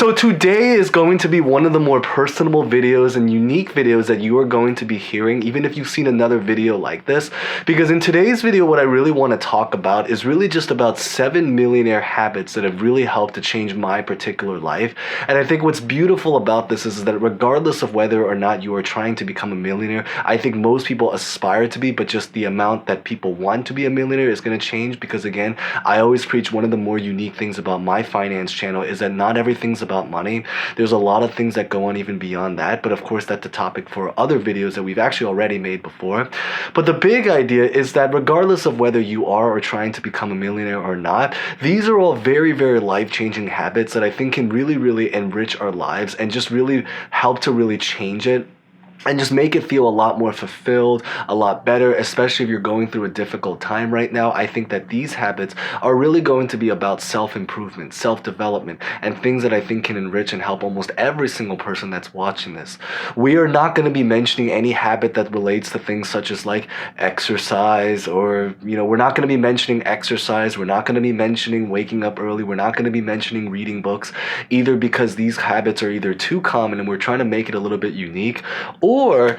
So today is going to be one of the more personable videos and unique videos that you are going to be hearing, even if you've seen another video like this. Because in today's video, what I really want to talk about is really just about 7 millionaire habits that have really helped to change my particular life. And I think what's beautiful about this is that regardless of whether or not you are trying to become a millionaire, I think most people aspire to be, but just the amount that people want to be a millionaire is going to change. Because again, I always preach one of the more unique things about my finance channel is that not everything's about money. There's a lot of things that go on even beyond that, but of course that's a topic for other videos that we've actually already made before. But the big idea is that regardless of whether you are or trying to become a millionaire or not, these are all very, very life-changing habits that I think can really, really enrich our lives and just really help to really change it and just make it feel a lot more fulfilled, a lot better, especially if you're going through a difficult time right now. I think that these habits are really going to be about self-improvement, self-development, and things that I think can enrich and help almost every single person that's watching this. We are not going to be mentioning any habit that relates to things such as like exercise or, we're not going to be mentioning exercise. We're not going to be mentioning waking up early. We're not going to be mentioning reading books, either because these habits are either too common and we're trying to make it a little bit unique, or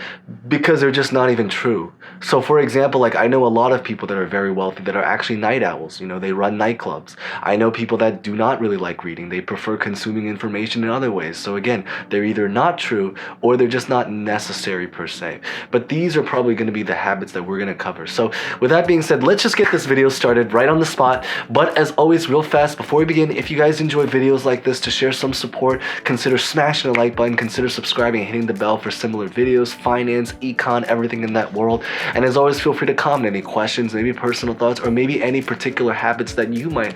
because they're just not even true. So for example, like I know a lot of people that are very wealthy that are actually night owls. They run nightclubs. I know people that do not really like reading. They prefer consuming information in other ways. So again, they're either not true or they're just not necessary per se. But these are probably going to be the habits that we're going to cover. So with that being said, let's just get this video started right on the spot. But as always, real fast, before we begin, if you guys enjoy videos like this, to share some support, consider smashing the like button, consider subscribing and hitting the bell for similar videos, finance, econ, everything in that world. And as always, feel free to comment any questions, maybe personal thoughts, or maybe any particular habits that you might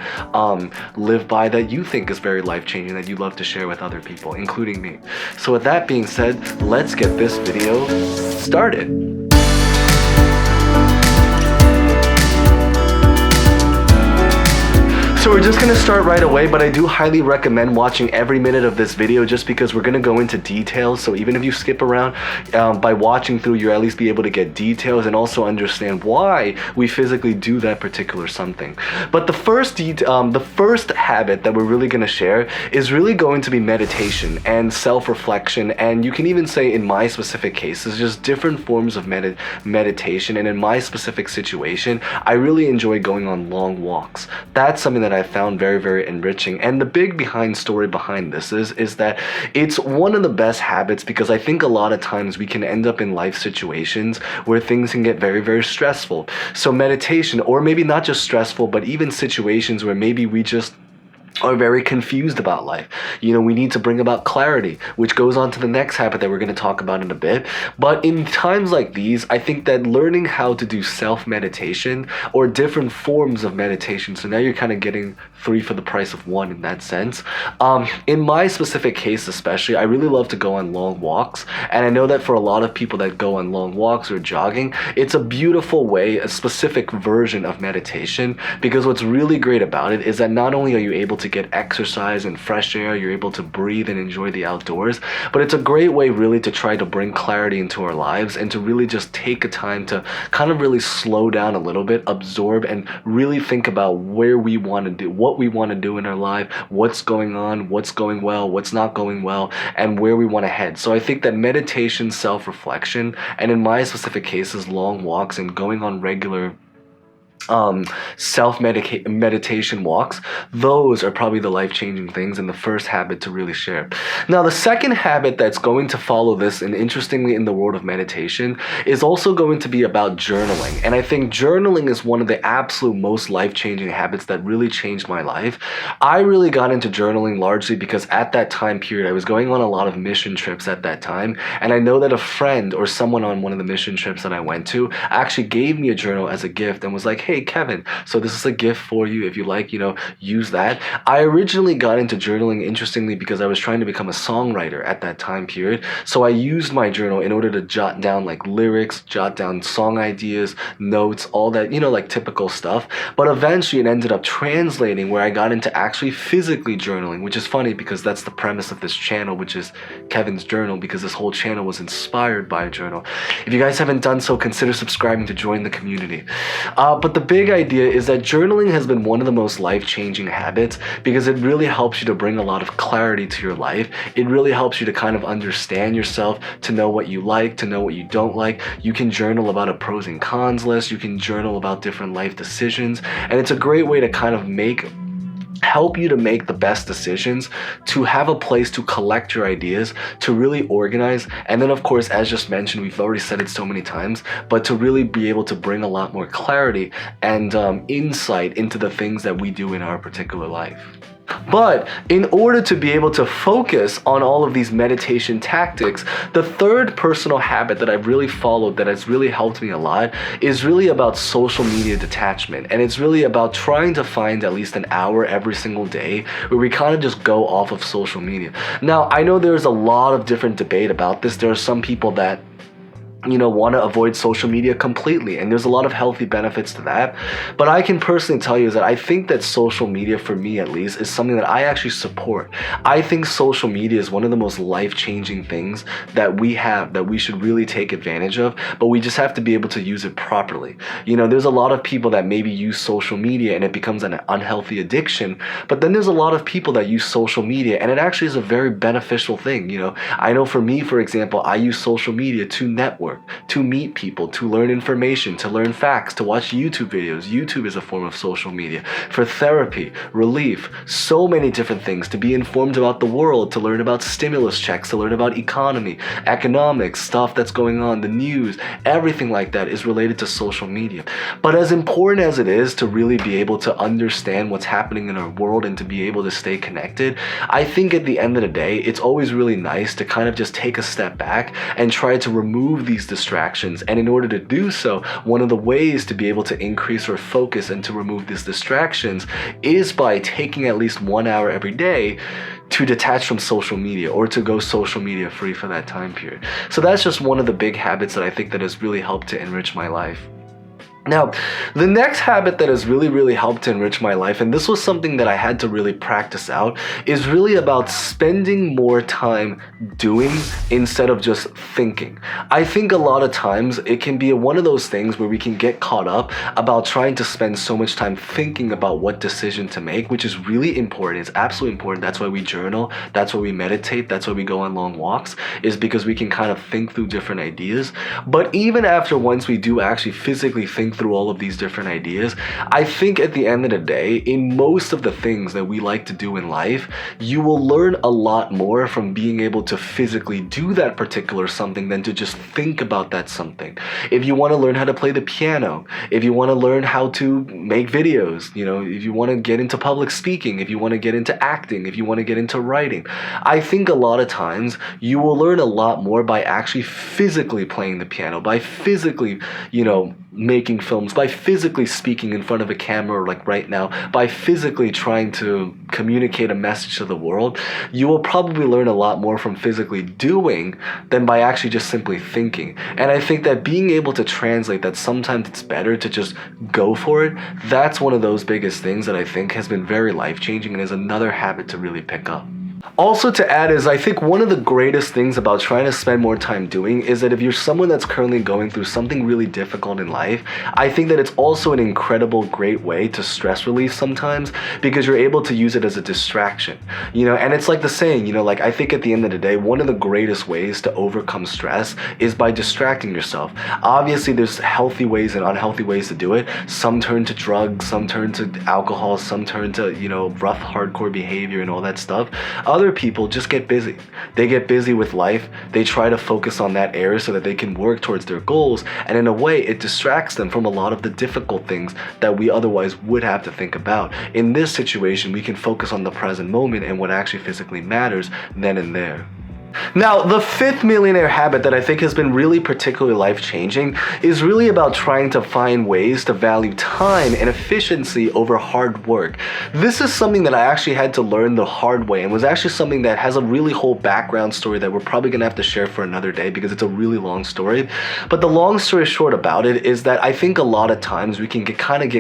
live by that you think is very life-changing that you'd love to share with other people, including me. So with that being said, let's get this video started. So we're just going to start right away, but I do highly recommend watching every minute of this video just because we're going to go into details. So even if you skip around, by watching through, you'll at least be able to get details and also understand why we physically do that particular something. But the first habit that we're really going to share is really going to be meditation and self-reflection. And you can even say in my specific cases, just different forms of meditation. And in my specific situation, I really enjoy going on long walks. That's something that I found very, very enriching. And the big story behind this is that it's one of the best habits, because I think a lot of times we can end up in life situations where things can get very, very stressful. So meditation, or maybe not just stressful, but even situations where maybe we just are very confused about life. We need to bring about clarity, which goes on to the next habit that we're going to talk about in a bit. But in times like these, I think that learning how to do self-meditation or different forms of meditation, so now you're kind of getting 3 for the price of 1 in that sense. In my specific case especially, I really love to go on long walks. And I know that for a lot of people that go on long walks or jogging, it's a beautiful way, a specific version of meditation, because what's really great about it is that not only are you able to get exercise and fresh air, you're able to breathe and enjoy the outdoors, but it's a great way really to try to bring clarity into our lives and to really just take a time to kind of really slow down a little bit, absorb, and really think about where we want to do, what we want to do in our life, what's going on, what's going well, what's not going well, and where we want to head. So I think that meditation, self-reflection, and in my specific cases, long walks and going on regular self-meditation walks, those are probably the life-changing things and the first habit to really share. Now, the second habit that's going to follow this, and interestingly in the world of meditation, is also going to be about journaling. And I think journaling is one of the absolute most life-changing habits that really changed my life. I really got into journaling largely because at that time period, I was going on a lot of mission trips at that time, and I know that a friend or someone on one of the mission trips that I went to actually gave me a journal as a gift and was like, hey, Kevin, so this is a gift for you. If you like, use that. I originally got into journaling, interestingly, because I was trying to become a songwriter at that time period. So I used my journal in order to jot down like lyrics, jot down song ideas, notes, all that, like typical stuff. But eventually it ended up translating where I got into actually physically journaling, which is funny because that's the premise of this channel, which is Kevin's Journal, because this whole channel was inspired by a journal. If you guys haven't done so, consider subscribing to join the community. But the big idea is that journaling has been one of the most life-changing habits because it really helps you to bring a lot of clarity to your life. It really helps you to kind of understand yourself, to know what you like, to know what you don't like. You can journal about a pros and cons list. You can journal about different life decisions. And it's a great way to kind of help you to make the best decisions, to have a place to collect your ideas, to really organize, and then of course, as just mentioned, we've already said it so many times, but to really be able to bring a lot more clarity and insight into the things that we do in our particular life. But in order to be able to focus on all of these meditation tactics, the third personal habit that I've really followed that has really helped me a lot is really about social media detachment. And it's really about trying to find at least an hour every single day where we kind of just go off of social media. Now, I know there's a lot of different debate about this. There are some people that want to avoid social media completely, and there's a lot of healthy benefits to that. But I can personally tell you is that I think that social media, for me at least, is something that I actually support. I think social media is one of the most life-changing things that we have, that we should really take advantage of, but we just have to be able to use it properly. There's a lot of people that maybe use social media and it becomes an unhealthy addiction, but then there's a lot of people that use social media and it actually is a very beneficial thing. I know for me, for example, I use social media to network, to meet people, to learn information, to learn facts, to watch YouTube videos. YouTube is a form of social media. For therapy, relief, so many different things, to be informed about the world, to learn about stimulus checks, to learn about economy, economics, stuff that's going on, the news, everything like that is related to social media. But as important as it is to really be able to understand what's happening in our world and to be able to stay connected, I think at the end of the day, it's always really nice to kind of just take a step back and try to remove these distractions. And in order to do so, one of the ways to be able to increase our focus and to remove these distractions is by taking at least 1 hour every day to detach from social media, or to go social media free for that time period. So that's just one of the big habits that I think that has really helped to enrich my life. Now, the next habit that has really helped to enrich my life, and this was something that I had to really practice out, is really about spending more time doing instead of just thinking. I think a lot of times it can be one of those things where we can get caught up about trying to spend so much time thinking about what decision to make, which is really important. It's absolutely important. That's why we journal. That's why we meditate. That's why we go on long walks, is because we can kind of think through different ideas. But even after once we do actually physically think through all of these different ideas, I think at the end of the day, in most of the things that we like to do in life, you will learn a lot more from being able to physically do that particular something than to just think about that something. If you want to learn how to play the piano, if you want to learn how to make videos, if you want to get into public speaking, if you want to get into acting, if you want to get into writing, I think a lot of times you will learn a lot more by actually physically playing the piano, by physically, making films, by physically speaking in front of a camera like right now, by physically trying to communicate a message to the world. You will probably learn a lot more from physically doing than by actually just simply thinking. And I think that being able to translate that sometimes it's better to just go for it, that's one of those biggest things that I think has been very life-changing and is another habit to really pick up. Also to add is, I think one of the greatest things about trying to spend more time doing is that if you're someone that's currently going through something really difficult in life, I think that it's also an incredible great way to stress relief sometimes, because you're able to use it as a distraction, and it's like the saying, I think at the end of the day, one of the greatest ways to overcome stress is by distracting yourself. Obviously, there's healthy ways and unhealthy ways to do it. Some turn to drugs, some turn to alcohol, some turn to, rough, hardcore behavior and all that stuff. Other people just get busy. They get busy with life. They try to focus on that area so that they can work towards their goals. And in a way, it distracts them from a lot of the difficult things that we otherwise would have to think about. In this situation, we can focus on the present moment and what actually physically matters then and there. Now, the fifth millionaire habit that I think has been really particularly life-changing is really about trying to find ways to value time and efficiency over hard work. This is something that I actually had to learn the hard way, and was actually something that has a really whole background story that we're probably going to have to share for another day because it's a really long story. But the long story short about it is that I think a lot of times we can get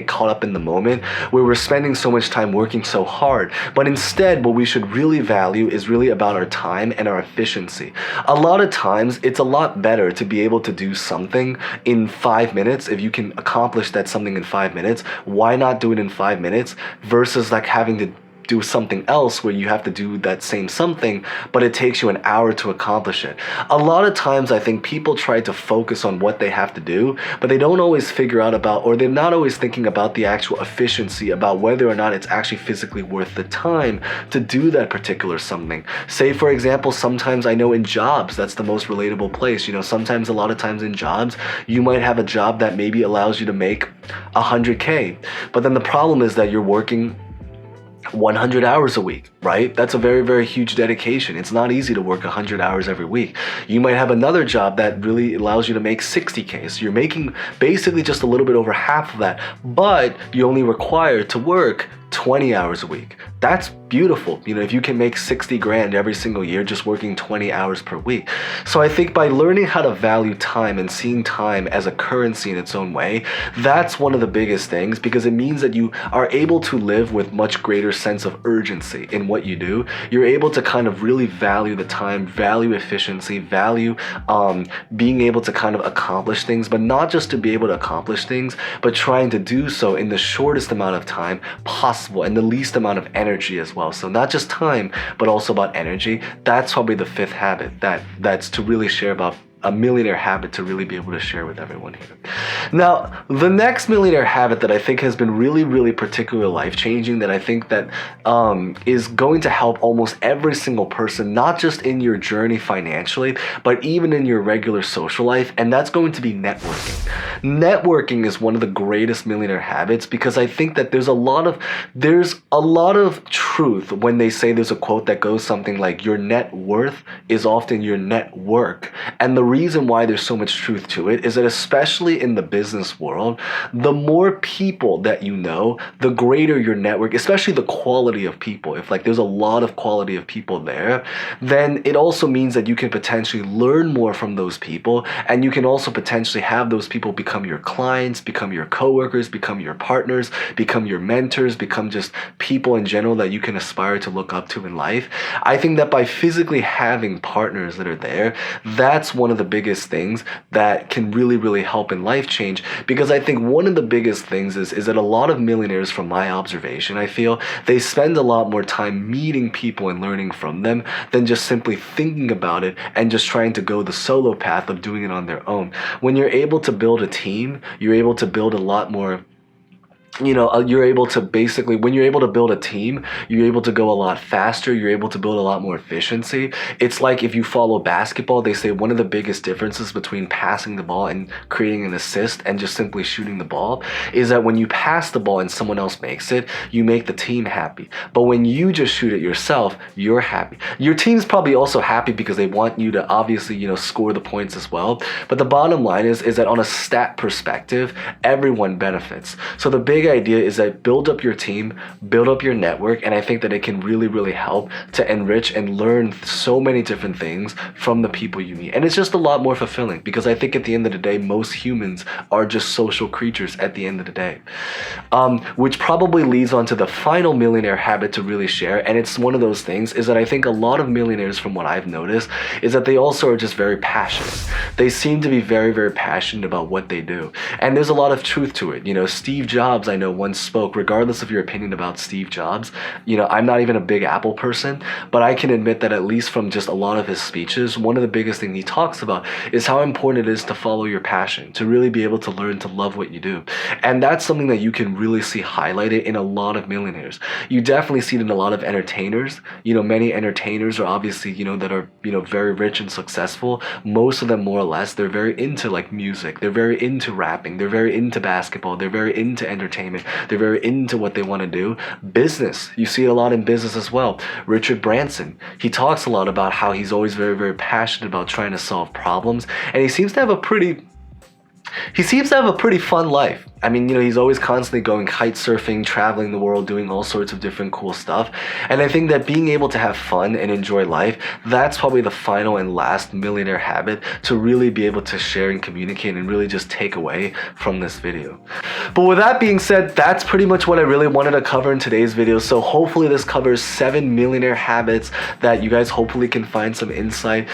caught up in the moment where we're spending so much time working so hard. But instead, what we should really value is really about our time and our efficiency efficiency. A lot of times it's a lot better to be able to do something in 5 minutes. If you can accomplish that something in 5 minutes, why not do it in 5 minutes versus like having to do something else where you have to do that same something, but it takes you an hour to accomplish it. A lot of times I think people try to focus on what they have to do, but they don't always figure out about, or they're not always thinking about the actual efficiency, about whether or not it's actually physically worth the time to do that particular something. Say for example, sometimes I know in jobs, that's the most relatable place. Sometimes a lot of times in jobs, you might have a job that maybe allows you to make 100K, but then the problem is that you're working 100 hours a week, right? That's a very, very huge dedication. It's not easy to work 100 hours every week. You might have another job that really allows you to make 60K. So you're making basically just a little bit over half of that, but you only require to work 20 hours a week. That's beautiful. If you can make 60 grand every single year just working 20 hours per week. So I think by learning how to value time and seeing time as a currency in its own way, that's one of the biggest things, because it means that you are able to live with much greater sense of urgency in what you do. You're able to kind of really value the time, value efficiency, value being able to kind of accomplish things, but not just to be able to accomplish things, but trying to do so in the shortest amount of time possible and the least amount of energy as well. So not just time, but also about energy. That's probably the fifth habit that's to really share about, a millionaire habit to really be able to share with everyone here. Now, the next millionaire habit that I think has been really, really particularly life-changing, that I think that is going to help almost every single person, not just in your journey financially, but even in your regular social life, and that's going to be networking. Networking is one of the greatest millionaire habits, because I think that there's a lot of truth when they say, there's a quote that goes something like, your net worth is often your network. And the reason why there's so much truth to it is that, especially in the business world, the more people that you know, the greater your network, especially the quality of people. If there's a lot of quality of people there, then it also means that you can potentially learn more from those people, and you can also potentially have those people become your clients, become your coworkers, become your partners, become your mentors, become just people in general that you can aspire to look up to in life. I think that by physically having partners that are there, that's one of the biggest things that can really, really help in life change. Because I think one of the biggest things is that a lot of millionaires, from my observation, I feel they spend a lot more time meeting people and learning from them than just simply thinking about it and just trying to go the solo path of doing it on their own. When you're able to build a team, you're able to build a lot more. You're able to basically, when you're able to build a team, you're able to go a lot faster. You're able to build a lot more efficiency. It's like if you follow basketball, they say one of the biggest differences between passing the ball and creating an assist and just simply shooting the ball is that when you pass the ball and someone else makes it, you make the team happy. But when you just shoot it yourself, you're happy. Your team's probably also happy because they want you to obviously, score the points as well. But the bottom line is that on a stat perspective, everyone benefits. So the big idea is that build up your team, build up your network, and I think that it can really, really help to enrich and learn so many different things from the people you meet. And it's just a lot more fulfilling, because I think at the end of the day, most humans are just social creatures at the end of the day. Which probably leads on to the final millionaire habit to really share, and it's one of those things, is that I think a lot of millionaires, from what I've noticed, is that they also are just very passionate. They seem to be very, very passionate about what they do. And there's a lot of truth to it. Steve Jobs, I know, once spoke, regardless of your opinion about Steve Jobs, I'm not even a big Apple person, but I can admit that at least from just a lot of his speeches, one of the biggest things he talks about is how important it is to follow your passion, to really be able to learn to love what you do. And that's something that you can really see highlighted in a lot of millionaires. You definitely see it in a lot of entertainers. Many entertainers are obviously, that are, very rich and successful. Most of them, more or less, they're very into music. They're very into rapping. They're very into basketball. They're very into entertainment. They're very into what they want to do. Business, you see it a lot in business as well. Richard Branson, he talks a lot about how he's always very, very passionate about trying to solve problems, and he seems to have a pretty fun life. I mean, you know, he's always constantly going kite surfing, traveling the world, doing all sorts of different cool stuff. And I think that being able to have fun and enjoy life, that's probably the final and last millionaire habit to really be able to share and communicate and really just take away from this video. But with that being said, that's pretty much what I really wanted to cover in today's video. So hopefully this covers 7 millionaire habits that you guys hopefully can find some insight.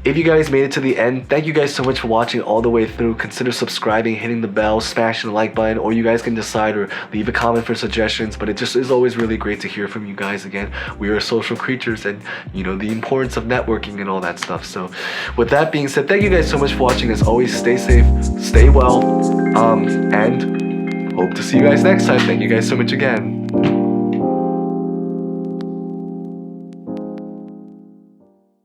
If you guys made it to the end, thank you guys so much for watching all the way through. Consider subscribing, hitting the bell, smashing the like button, or you guys can decide or leave a comment for suggestions. But it just is always really great to hear from you guys. Again, we are social creatures, and you know the importance of networking and all that stuff. So with that being said, thank you guys so much for watching. As always, stay safe, stay well, and hope to see you guys next time. Thank you guys so much again.